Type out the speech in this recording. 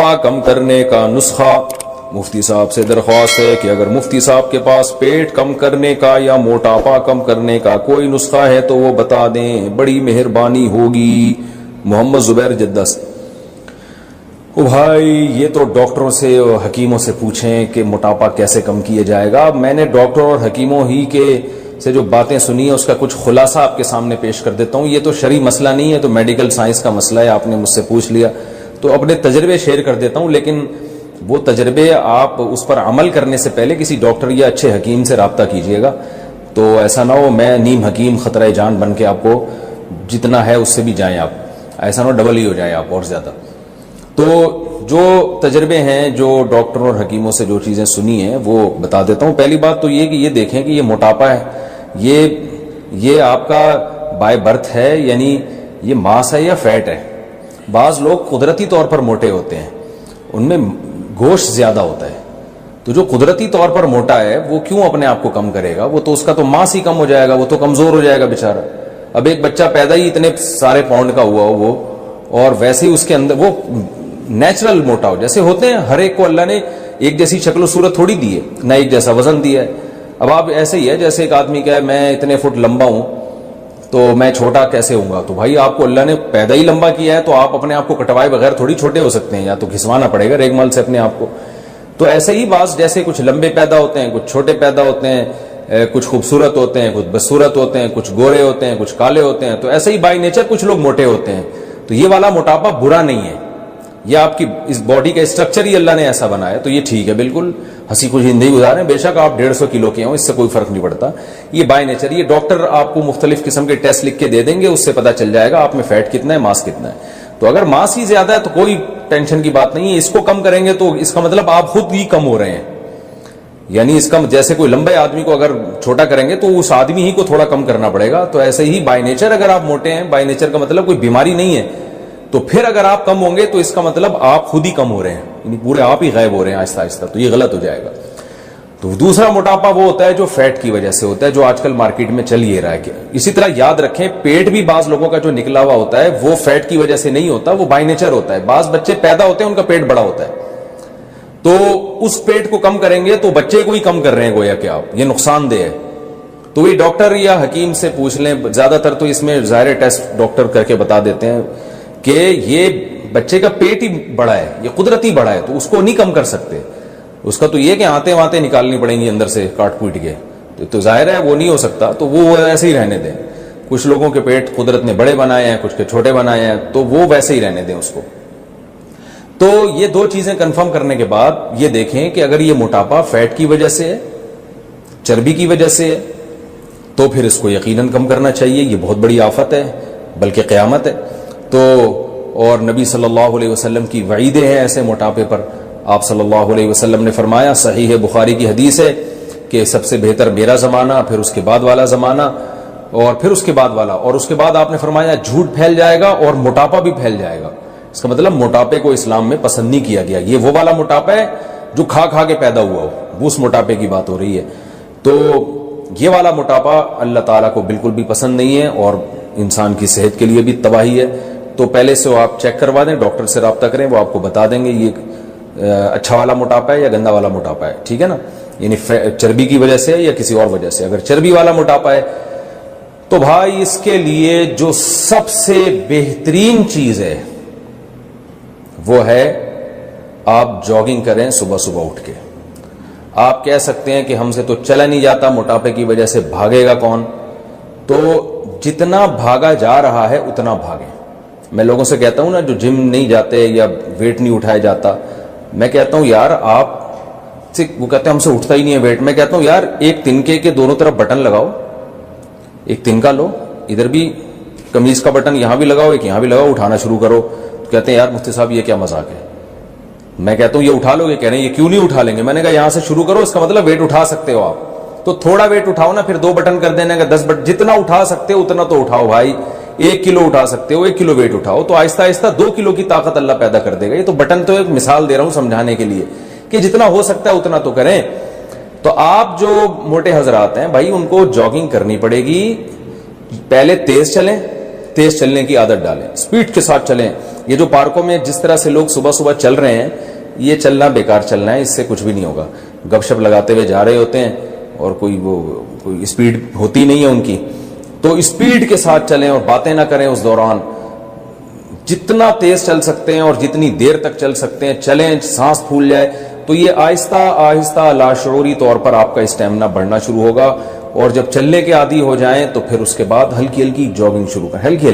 موٹاپا کم کرنے کا نسخہ. مفتی صاحب سے درخواست ہے کہ اگر مفتی صاحب کے پاس پیٹ کم کرنے کا یا موٹاپا کم کرنے کا کوئی نسخہ ہے تو وہ بتا دیں, بڑی مہربانی ہوگی. محمد زبیر جدہ سے. او بھائی یہ تو ڈاکٹروں سے اور حکیموں سے پوچھیں کہ موٹاپا کیسے کم کیا جائے گا. میں نے ڈاکٹر اور حکیموں ہی کے سے جو باتیں سنی ہیں اس کا کچھ خلاصہ آپ کے سامنے پیش کر دیتا ہوں. یہ تو شرعی مسئلہ نہیں ہے, تو میڈیکل سائنس کا مسئلہ ہے. آپ نے مجھ سے پوچھ لیا تو اپنے تجربے شیئر کر دیتا ہوں, لیکن وہ تجربے آپ اس پر عمل کرنے سے پہلے کسی ڈاکٹر یا اچھے حکیم سے رابطہ کیجئے گا. تو ایسا نہ ہو میں نیم حکیم خطرہ جان بن کے آپ کو جتنا ہے اس سے بھی جائیں آپ, ایسا نہ ہو ڈبل ہی ہو جائے آپ اور زیادہ. تو جو تجربے ہیں, جو ڈاکٹروں اور حکیموں سے جو چیزیں سنی ہیں وہ بتا دیتا ہوں. پہلی بات تو یہ کہ یہ دیکھیں کہ یہ موٹاپا ہے یہ آپ کا بائی برتھ ہے, یعنی یہ ماس ہے یا فیٹ ہے. بعض لوگ قدرتی طور پر موٹے ہوتے ہیں, ان میں گوشت زیادہ ہوتا ہے, تو جو قدرتی طور پر موٹا ہے وہ کیوں اپنے آپ کو کم کرے گا؟ وہ تو اس کا تو ماس ہی کم ہو جائے گا, وہ تو کمزور ہو جائے گا بیچارہ. اب ایک بچہ پیدا ہی اتنے سارے پاؤنڈ کا ہوا ہو وہ, اور ویسے ہی اس کے اندر وہ نیچرل موٹا ہو, جیسے ہوتے ہیں ہر ایک کو اللہ نے ایک جیسی شکل و صورت تھوڑی دی ہے, نہ ایک جیسا وزن دیا ہے. اب آپ ایسے ہی ہے جیسے ایک آدمی کہے میں اتنے فٹ لمبا ہوں تو میں چھوٹا کیسے ہوں گا؟ تو بھائی آپ کو اللہ نے پیدا ہی لمبا کیا ہے, تو آپ اپنے آپ کو کٹوائے بغیر تھوڑی چھوٹے ہو سکتے ہیں, یا تو کھسوانا پڑے گا ریگ مال سے اپنے آپ کو. تو ایسے ہی بعض جیسے کچھ لمبے پیدا ہوتے ہیں, کچھ چھوٹے پیدا ہوتے ہیں, کچھ خوبصورت ہوتے ہیں, کچھ بدصورت ہوتے ہیں, کچھ گورے ہوتے ہیں, کچھ کالے ہوتے ہیں. تو ایسے ہی بائی نیچر کچھ لوگ موٹے ہوتے ہیں. تو یہ والا موٹاپا برا نہیں ہے, یہ آپ کی اس باڈی کا اسٹرکچر ہی اللہ نے ایسا بنایا, تو یہ ٹھیک ہے, بالکل ہنسی خوشی زندگی گزاریں. بے شک آپ 150 کلو کے ہوں, اس سے کوئی فرق نہیں پڑتا, یہ بائی نیچر. یہ ڈاکٹر آپ کو مختلف قسم کے ٹیسٹ لکھ کے دے دیں گے, اس سے پتا چل جائے گا آپ میں فیٹ کتنا ہے, ماس کتنا ہے. تو اگر ماس ہی زیادہ ہے تو کوئی ٹینشن کی بات نہیں ہے, اس کو کم کریں گے تو اس کا مطلب آپ خود ہی کم ہو رہے ہیں. یعنی اس کا جیسے کوئی لمبے آدمی کو اگر چھوٹا کریں گے تو اس آدمی ہی کو تھوڑا کم کرنا پڑے گا. تو ایسے ہی بائی نیچر اگر آپ موٹے ہیں, بائی نیچر کا مطلب کوئی بیماری نہیں ہے, تو پھر اگر آپ کم ہوں گے تو اس کا مطلب آپ خود ہی کم ہو رہے ہیں, یعنی پورے آپ ہی غائب ہو رہے ہیں آہستہ آہستہ, تو یہ غلط ہو جائے گا. تو دوسرا موٹاپا وہ ہوتا ہے جو فیٹ کی وجہ سے ہوتا ہے, جو آج کل مارکیٹ میں چل یہ رہا ہے. اسی طرح یاد رکھیں پیٹ بھی بعض لوگوں کا جو نکلا ہوا ہوتا ہے وہ فیٹ کی وجہ سے نہیں ہوتا, وہ بائی نیچر ہوتا ہے. بعض بچے پیدا ہوتے ہیں ان کا پیٹ بڑا ہوتا ہے, تو اس پیٹ کو کم کریں گے تو بچے کو ہی کم کر رہے ہیں گویا کہ آپ, یہ نقصان دہ ہے. تو یہ ڈاکٹر یا حکیم سے پوچھ لیں. زیادہ تر تو اس میں ظاہر ٹیسٹ ڈاکٹر کر کے بتا دیتے ہیں کہ یہ بچے کا پیٹ ہی بڑا ہے, یہ قدرتی بڑا ہے, تو اس کو نہیں کم کر سکتے. اس کا تو یہ کہ آتے واتے نکالنی پڑیں گی اندر سے کاٹ پیٹ کے, تو ظاہر ہے وہ نہیں ہو سکتا, تو وہ ایسے ہی رہنے دیں. کچھ لوگوں کے پیٹ قدرت نے بڑے بنائے ہیں, کچھ کے چھوٹے بنائے ہیں, تو وہ ویسے ہی رہنے دیں اس کو. تو یہ دو چیزیں کنفرم کرنے کے بعد یہ دیکھیں کہ اگر یہ موٹاپا فیٹ کی وجہ سے ہے, چربی کی وجہ سے ہے, تو پھر اس کو یقیناً کم کرنا چاہیے. یہ بہت بڑی آفت ہے, بلکہ قیامت ہے. تو اور نبی صلی اللہ علیہ وسلم کی وعیدیں ہیں ایسے موٹاپے پر. آپ صلی اللہ علیہ وسلم نے فرمایا, صحیح بخاری کی حدیث ہے, کہ سب سے بہتر میرا زمانہ, پھر اس کے بعد والا زمانہ, اور پھر اس کے بعد والا, اور اس کے بعد آپ نے فرمایا جھوٹ پھیل جائے گا اور موٹاپا بھی پھیل جائے گا. اس کا مطلب موٹاپے کو اسلام میں پسند نہیں کیا گیا. یہ وہ والا موٹاپا ہے جو کھا کھا کے پیدا ہوا ہو, وہ اس موٹاپے کی بات ہو رہی ہے. تو یہ والا موٹاپا اللہ تعالیٰ کو بالکل بھی پسند نہیں ہے, اور انسان کی صحت کے لیے بھی تباہی ہے. تو پہلے سے آپ چیک کروا دیں, ڈاکٹر سے رابطہ کریں, وہ آپ کو بتا دیں گے یہ اچھا والا موٹاپا ہے یا گندا والا موٹاپا ہے. ٹھیک ہے نا, یعنی چربی کی وجہ سے یا کسی اور وجہ سے. اگر چربی والا موٹاپا ہے تو بھائی اس کے لیے جو سب سے بہترین چیز ہے وہ ہے آپ جاگنگ کریں صبح صبح اٹھ کے. آپ کہہ سکتے ہیں کہ ہم سے تو چلا نہیں جاتا, موٹاپے کی وجہ سے بھاگے گا کون؟ تو جتنا بھاگا جا رہا ہے اتنا بھاگیں. میں لوگوں سے کہتا ہوں نا جو جم نہیں جاتے یا ویٹ نہیں اٹھایا جاتا, میں کہتا ہوں یار آپ سے, وہ کہتے ہیں ہم سے اٹھتا ہی نہیں ہے ویٹ. میں کہتا ہوں یار ایک تنکے کے دونوں طرف بٹن لگاؤ, ایک تنکا لو, ادھر بھی قمیض کا بٹن یہاں بھی لگاؤ, ایک یہاں بھی لگاؤ, اٹھانا شروع کرو. تو کہتے ہیں یار مفتی صاحب یہ کیا مذاق ہے. میں کہتا ہوں یہ اٹھا لو گے, کہہ رہے ہیں یہ کیوں نہیں اٹھا لیں گے. میں نے کہا یہاں سے شروع کرو, اس کا مطلب ویٹ اٹھا سکتے ہو آپ, تو تھوڑا ویٹ اٹھاؤ نا, پھر 2 بٹن کر دینے کا 10 بٹن, جتنا اٹھا سکتے ہو اتنا تو اٹھاؤ بھائی. 1 کلو اٹھا سکتے ہو, 1 کلو ویٹ اٹھاؤ, تو آہستہ آہستہ 2 کلو کی طاقت اللہ پیدا کر دے گا. یہ تو بٹن تو ایک مثال دے رہا ہوں سمجھانے کے لیے کہ جتنا ہو سکتا ہے اتنا تو کریں. تو آپ جو موٹے حضرات ہیں بھائی ان کو جاگنگ کرنی پڑے گی. پہلے تیز چلیں, تیز چلنے کی عادت ڈالیں, سپیڈ کے ساتھ چلیں. یہ جو پارکوں میں جس طرح سے لوگ صبح صبح چل رہے ہیں, یہ چلنا بیکار چلنا ہے, اس سے کچھ بھی نہیں ہوگا. گپ شپ لگاتے ہوئے جا رہے ہوتے ہیں اور کوئی اسپیڈ ہوتی نہیں ہے ان کی, تو اسپیڈ کے ساتھ چلیں اور باتیں نہ کریں اس دوران. جتنا تیز چل سکتے ہیں اور جتنی دیر تک چل سکتے ہیں چلیں, سانس پھول جائے تو یہ آہستہ آہستہ لاشعوری طور پر آپ کا اسٹیمنا بڑھنا شروع ہوگا, اور جب چلنے کے عادی ہو جائیں تو پھر اس کے بعد ہلکی ہلکی جاگنگ شروع کریں, ہلکی